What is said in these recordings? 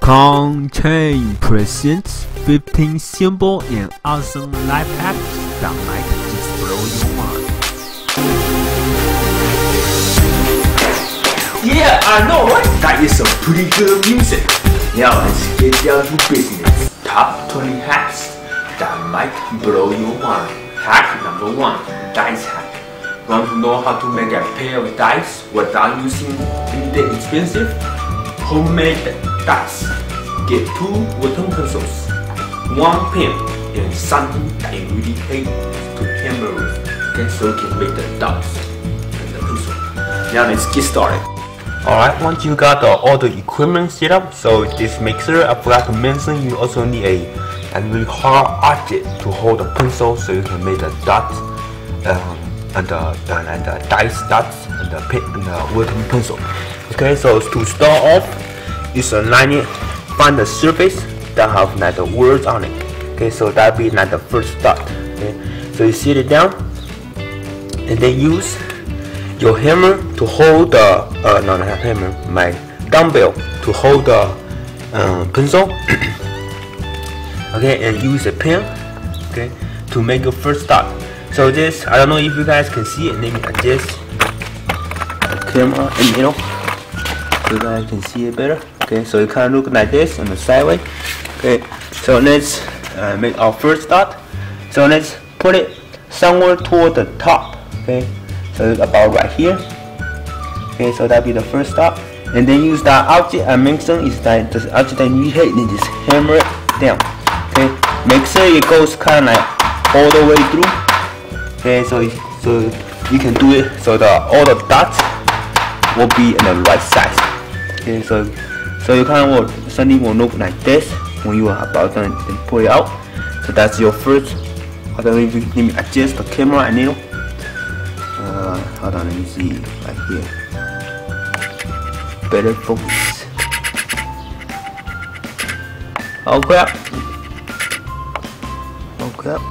Contain presents 15 simple and awesome life hacks that might just blow your mind. Yeah, I know, right? That is some pretty good music. Now let's get down to business. Top 20 hacks that might blow your mind. Hack number 1, dice hack. Want to know how to make a pair of dice without using anything expensive? Homemade dice. Get 2 wooden pencils, 1 pen, and something that you really hate to hammer with. Okay, so you can make the dots and the pencil. Now let's get started. Alright, once you got all the equipment set up, so this mixer, I forgot to mention, you also need a really hard object to hold the pencil so you can make the dots and the dice dots and the pen and the wooden pencil. Okay, so to start off, is align it. Find the surface that have like the words on it. Okay, so that'll be like the first dot. Okay, so you sit it down, and then use your hammer to hold the no, not hammer, my dumbbell to hold the pencil. Okay, and use a pen. Okay, to make your first dot. So this, I don't know if you guys can see it. Let me adjust the camera in the middle so you guys can see it better. Okay, so it kind of look like this on the sideways. Okay, so let's make our first dot. So let's put it somewhere toward the top. Okay, so it's about right here. Okay, so that'll be the first dot. And then use that object I mentioned is like the object that you hate, and just hammer it down. Okay, make sure it goes kind of like all the way through. Okay, so you can do it so that all the dots will be in the right size. Okay, so you kind of something will look like this when you are about to pull it out. So that's your first. Hold on, let me adjust the camera a little. Hold on, let me see right here. Better focus. Oh crap! Oh crap!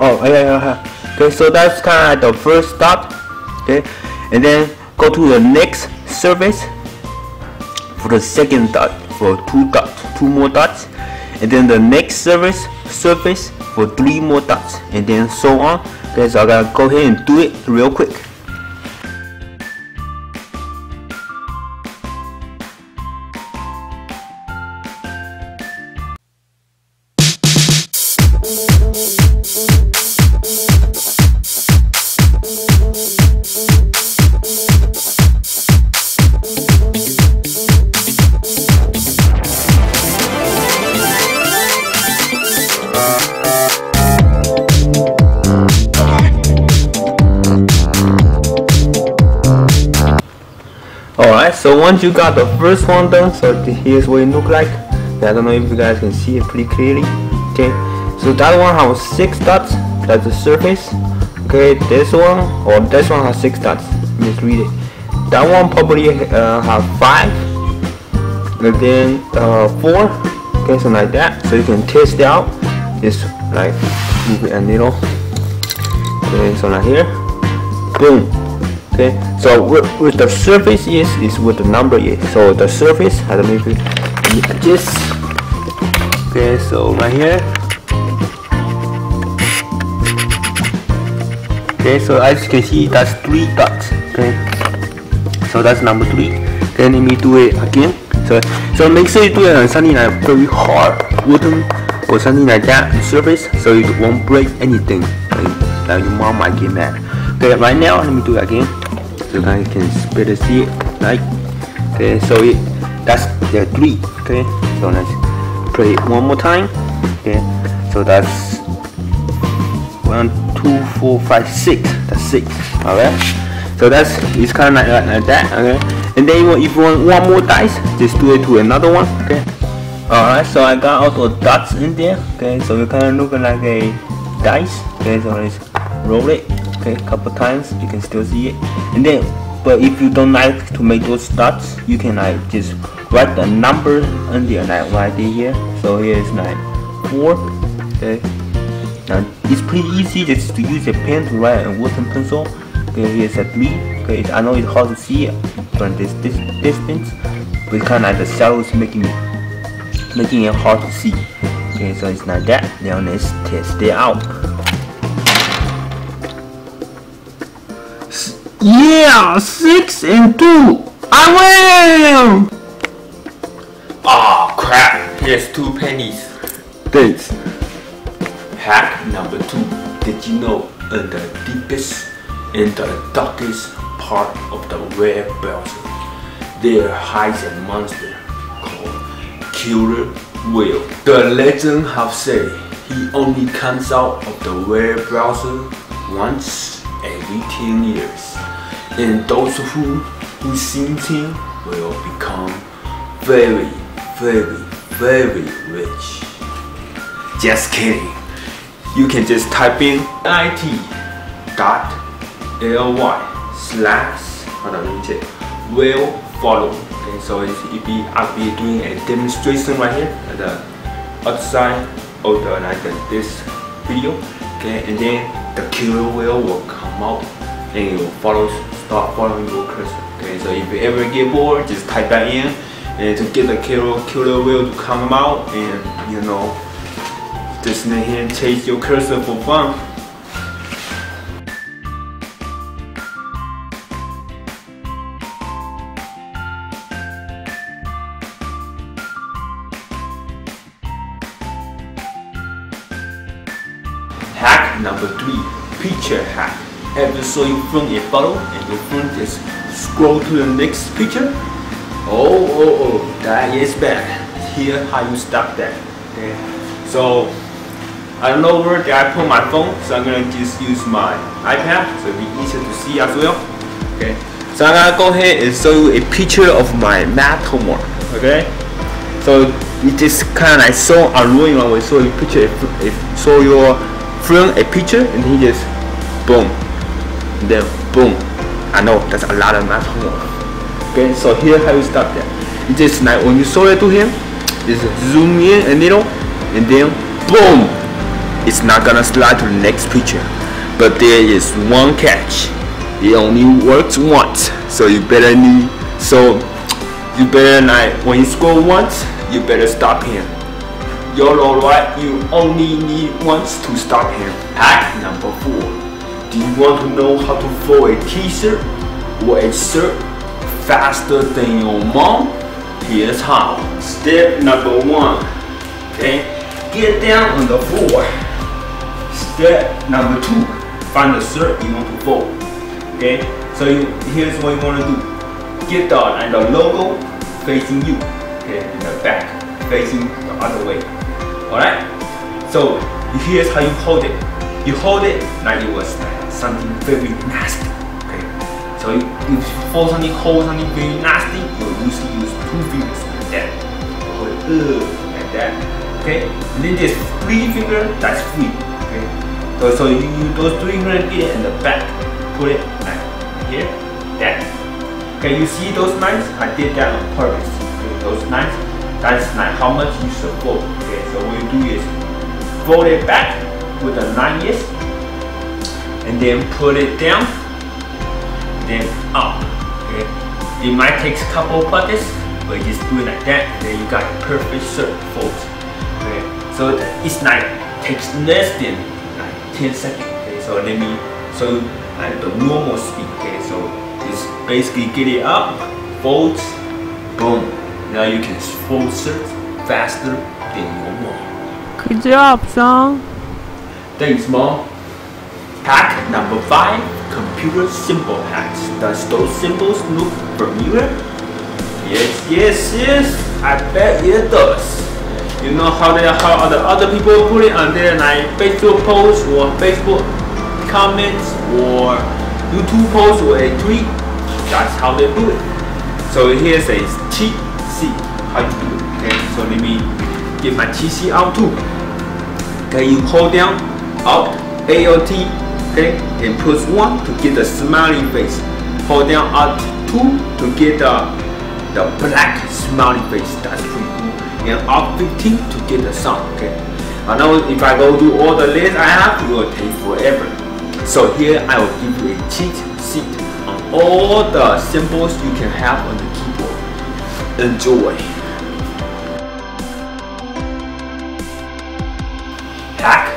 Oh yeah. Okay, so that's kind of like the first dot. Okay, and then go to the next surface for the second dot, for 2 more dots, and then the next surface for 3 more dots, and then so on. Okay, so I gotta go ahead and do it real quick. Alright, so once you got the first one done, so here's what it look like. I don't know if you guys can see it pretty clearly. Okay, so that one has 6 dots, that's the surface. Okay, this one has 6 dots. Let's read it. That one probably have 5, and then 4. Okay, so like that. So you can test it out. Just like move it a little. Okay, so like here, boom. Okay, so with the surface is what the number is. So the surface, I don't know if you just. Okay, so right here. Okay, so as you can see, that's 3 dots. Okay, so that's number 3. Okay, let me do it again. So make sure you do it on something like very hard, wooden or something like that surface, so you won't break anything. Like your mom might get mad. Okay, right now let me do it again. So you guys can better see it, right? Okay, so that's the 3. Okay, so let's play it one more time. Okay, so that's 1, 2, 4, 5, 6. That's 6. Alright, so it's kind of like that. Okay, and then if you want one more dice, just do it to another one. Okay. Alright, so I got all the dots in there. Okay, so it kind of looking like a dice. Okay, so let's roll it. Okay, a couple times, you can still see it. And then, but if you don't like to make those dots, you can like just write the number in there, like right here. So here is like 4. Okay, now it's pretty easy just to use a pen to write a wooden pencil. Okay, here's a 3. Okay, I know it's hard to see it from this distance, but it's kind of like the shadows making it making it hard to see. Okay, so it's like that. Now let's test it out. Yeah, 6 and 2. I win! Oh crap! Here's 2 pennies. Thanks. Hack number 2. Did you know in the deepest, in the darkest part of the web browser, there hides a monster called Killer Whale. The legend have said he only comes out of the web browser once every 10 years. And those who seen him will become very, very, very rich. Just kidding. You can just type in it.ly/whale follow. Okay, so I'll be doing a demonstration right here at the other side of this video. Okay, and then the killer whale will come out and it will start following your cursor. Okay, so if you ever get bored, just type that in, and to get the killer whale to come out, and you know, just let him chase your cursor for fun. Hack number 3, picture hack. After so you film a photo and your phone just scroll to the next picture. Oh, that is bad. Here how you stop that. Okay, so I don't know where I put my phone, so I'm gonna just use my iPad so it'll be easier to see as well. Okay, so I'm gonna go ahead and show you a picture of my math homework. Okay, so it just kind of like so annoying when we show you picture, so you film a picture and he just boom, and then boom. I know that's a lot of math homework. Okay, so here how you stop that. It's just like when you show it to him, just zoom in a little, and then boom. It's not gonna slide to the next picture. But there is one catch. It only works once. So you better like when you scroll once, you better stop him. YOLO, right? You only need once to stop him. Hack number 4. Do you want to know how to fold a t-shirt or a shirt faster than your mom? Here's how. Step number 1. Okay, get down on the floor. Step number 2. Find the shirt you want to fold. Okay, so here's what you want to do. Get the logo facing you. Okay, in the back, facing the other way. Alright? So here's how you hold it. You hold it like it was something very nasty. Okay? So if you hold something very nasty, you'll usually use 2 fingers like that. Hold it like that. Okay? And then just 3 fingers, that's free. Okay? So you use those 3 fingers here in the back. Put it like here, that. Okay, you see those lines? I did that on purpose. Okay, those lines, that's like how much you should fold. Okay, so what you do is fold it back with the 9 yes, and then put it down, then up. Okay, it might take a couple of practice, but you just do it like that, and then you got a perfect shirt fold. Okay, so it's like takes less than like 10 seconds. Okay, so let me show you like the normal speed. Okay, so just basically get it up, fold, boom. Now you can fold shirts faster than your mom. Good job, son. Thanks, Mom. Hack number 5, computer symbol hacks. Does those symbols look familiar? Yes, I bet it does. You know how the other people put it on their like Facebook posts or Facebook comments or YouTube posts or a tweet? That's how they do it. So here's a cheat sheet how you do it. Okay, so let me get my cheat sheet out too. Okay, you hold down Alt ALT, okay, and push 1 to get the smiley face. Hold down Alt 2 to get the black smiley face. That's pretty cool. And Alt 15 to get the sound. Okay. I know if I go do all the lists I have, it will take forever. So here I will give you a cheat sheet on all the symbols you can have on the keyboard. Enjoy.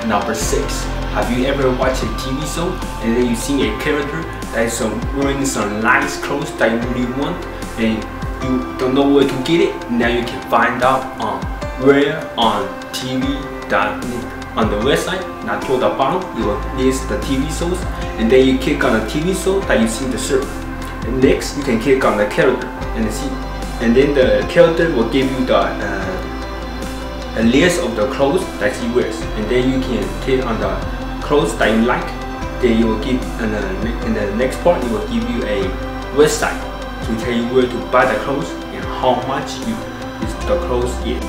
number 6. Have you ever watched a TV show and then you see a character that is wearing some nice clothes that you really want and you don't know where to get it? Now you can find out on where on TV.net. On the website, now toward the bottom, you will list the TV shows, and then you click on the TV show that you see the search. And next, you can click on the character and see, and then the character will give you the a list of the clothes that he wears, and then you can click on the clothes that you like. Then you will give, in the next part, it will give you a website to tell you where to buy the clothes and how much the clothes is.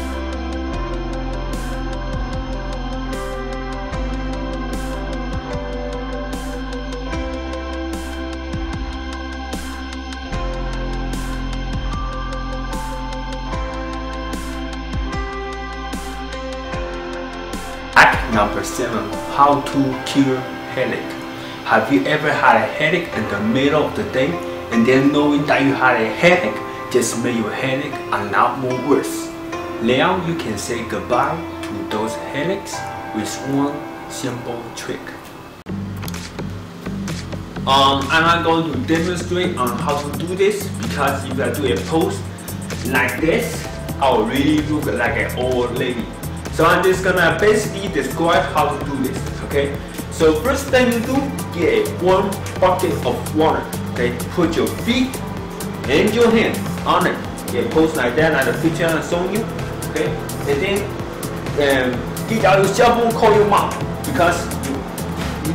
Hack number 7. How to cure headache. Have you ever had a headache in the middle of the day and then knowing that you had a headache just made your headache a lot more worse? Now you can say goodbye to those headaches with one simple trick. I'm not going to demonstrate on how to do this because if I do a pose like this, I will really look like an old lady. So I'm just gonna basically describe how to do this, okay? So first thing you do, get a warm bucket of water. Okay, put your feet and your hand on it. Okay, pose like that, like the picture I'm showing you. Okay, and then get out your cell phone, call your mom because you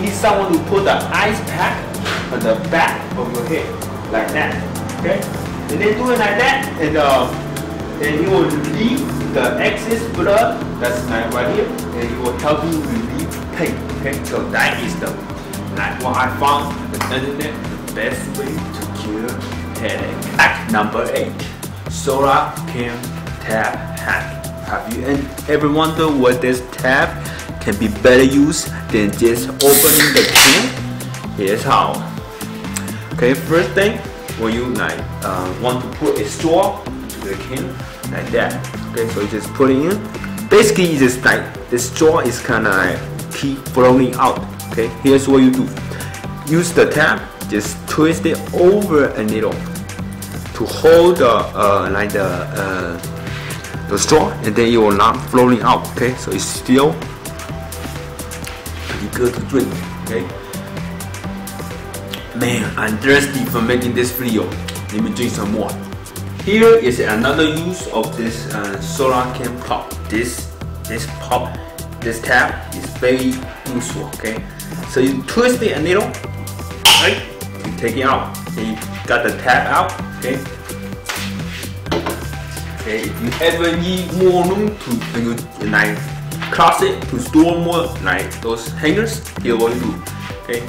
need someone to put the ice pack on the back of your head like that. Okay, and then do it like that, and you will relieve the excess blood that's right here, and it will help you relieve pain. Okay, so that is like what I found on the internet, the best way to cure headache. Hack number 8. Soda can tab hack. Have you ever wondered what this tab can be better used than just opening the can? Here's how. Okay, first thing, when you want to put a straw into the can like that. Okay, so you just put it in. Basically, it's just like the straw is kind of like keep flowing out. Okay, here's what you do. Use the tab, just twist it over a needle to hold the straw, and then it will not flowing out. Okay, so it's still pretty good to drink. Okay, man, I'm thirsty for making this video. Let me drink some more. Here is another use of this soda can pop. This tab is very useful. Okay, so you twist it a needle, right? You take it out. Then you got the tab out. Okay. Okay. If you ever need more room to like closet to store more like those hangers, here's what you do. Okay.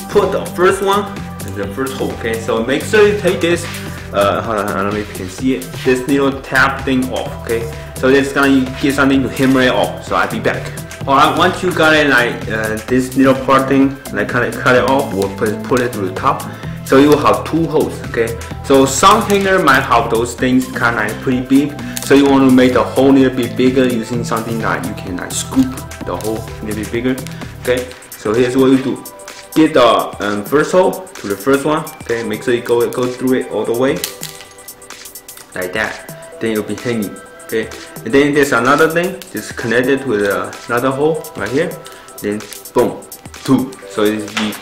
Put the first one in the first hole. Okay. So make sure you take this. Hold on, I don't know if you can see it. This little tab thing off, okay? So it's gonna get something to hammer it off. So I'll be back. Alright, once you got it like this little part thing, like cut it off, or put it to the top. So you will have 2 holes, okay? So some hanger might have those things kind of like pretty big. So you want to make the hole a little bit bigger using something that you can like scoop the hole a little bit bigger, okay? So here's what you do. Get the first hole to the first one. Okay, make sure you go through it all the way, like that. Then you'll be hanging. Okay, and then there's another thing, just connect it with another hole right here. Then boom, 2. So it'll be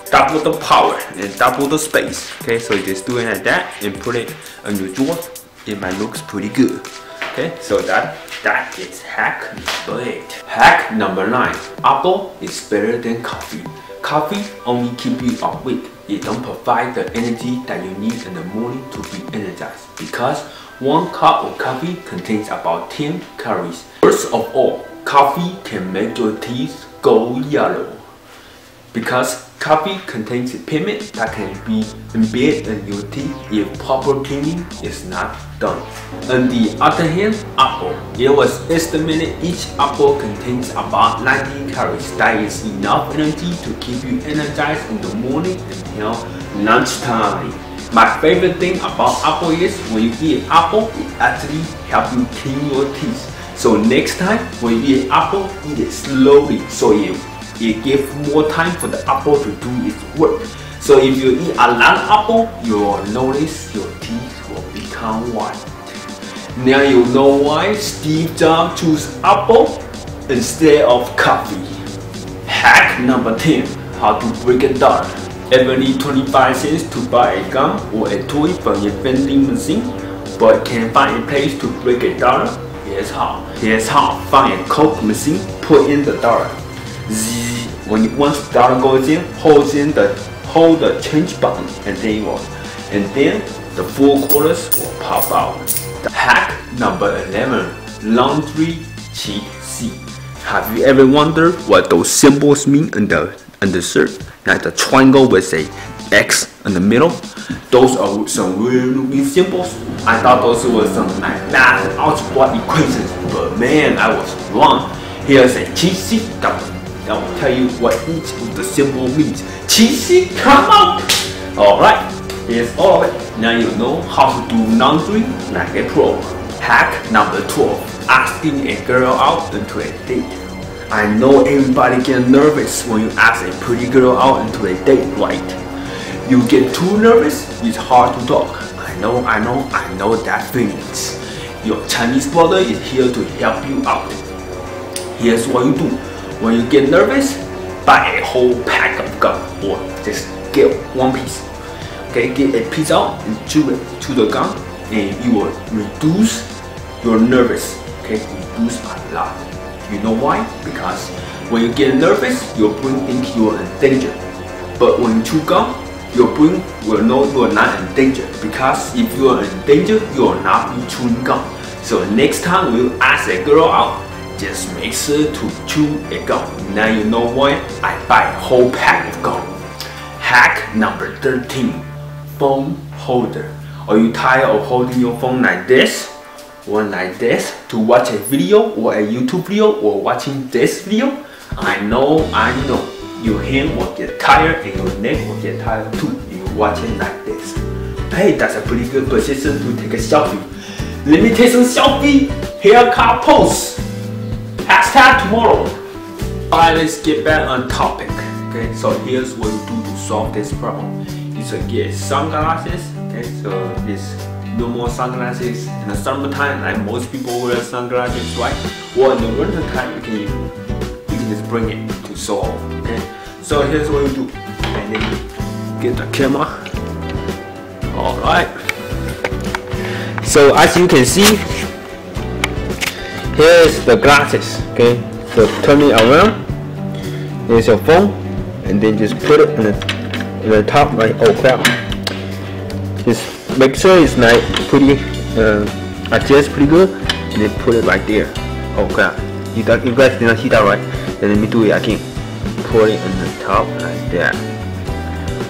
double the power and double the space. Okay, so you just do it like that and put it on your drawer. It might look pretty good. Okay, so that is hack number 8. Hack number 9. Apple is better than coffee. Coffee only keep you awake. It don't provide the energy that you need in the morning to be energized because 1 cup of coffee contains about 10 calories. First of all, coffee can make your teeth go yellow because coffee contains pigment that can be embedded in your teeth if proper cleaning is not done. On the other hand, apple. It was estimated each apple contains about 90 calories. That is enough energy to keep you energized in the morning until lunchtime. My favorite thing about apple is when you eat apple, it actually helps you clean your teeth. So next time when you eat apple, eat it slowly so it gives more time for the apple to do its work. So if you eat a lot of apple, you will notice your teeth will become white. Now you know why Steve Jobs chose apple instead of coffee. Hack number 10. How to break a dollar. Ever need 25 cents to buy a gum or a toy from your vending machine, but can't find a place to break a dollar? Here's how. Find a Coke machine, put in the dollar. Zzz. Once the dollar goes in, hold the change button, and then the 4 quarters will pop out. Hack number 11. Laundry cheat sheet. Have you ever wondered what those symbols mean in the shirt? Like the triangle with a X in the middle? Those are some weird looking symbols. I thought those were some like math algebra equations, but man, I was wrong. Here's a cheat sheet that will tell you what each of the symbol means. Cheat sheet, come on! Alright, here's all of it. Now you know how to do laundry like a pro. Hack number 12. Asking a girl out into a date. I know everybody gets nervous when you ask a pretty girl out into a date, right? You get too nervous, it's hard to talk. I know that feelings. Your Chinese brother is here to help you out. Here's what you do. When you get nervous, buy a whole pack of gum or just get one piece. Okay, get a piece out and chew the gum, and you will reduce your nervous. Okay, reduce a lot. You know why? Because when you get nervous, your brain thinks you are in danger. But when you chew gum, your brain will know you are not in danger. Because if you are in danger, you will not be chewing gum. So next time when you ask a girl out, just make sure to chew a gum. Now you know why I buy a whole pack of gum. Hack number 13. Phone holder. Are you tired of holding your phone like this? One like this to watch a video or a YouTube video or watching this video? I know, your hand will get tired and your neck will get tired too if you watch it like this. Hey, that's a pretty good position to take a selfie. Let me take some selfie haircut pose. Hashtag tomorrow. Alright, let's get back on topic. Okay, so here's what you do to solve this problem. You should get sunglasses. Okay, so this no more sunglasses in the summertime, like most people wear sunglasses, right? Or in the winter time, you can just bring it to solve. Okay, so here's what you do, and then you get the camera. All right. So as you can see, here's the glasses. Okay, so turn it around. Here's your phone, and then just put it in the top, right? Oh crap! Just make sure it's like pretty, adjust pretty good, and then put it right there. Oh crap! You guys did not see that, right? Then let me do it again. Put it in the top like that,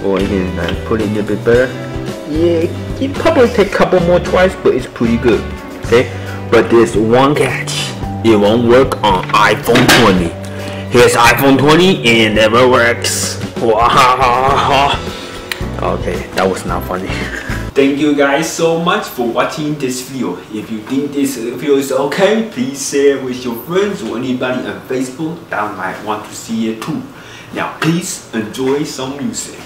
or you can like put it a little bit better. Yeah, it probably take a couple more tries, but it's pretty good. Okay, but there's one catch. It won't work on iPhone 20. Here's iPhone 20 and it never works. Okay, that was not funny. Thank you guys so much for watching this video. If you think this video is okay, please share it with your friends or anybody on Facebook that might want to see it too. Now please enjoy some music.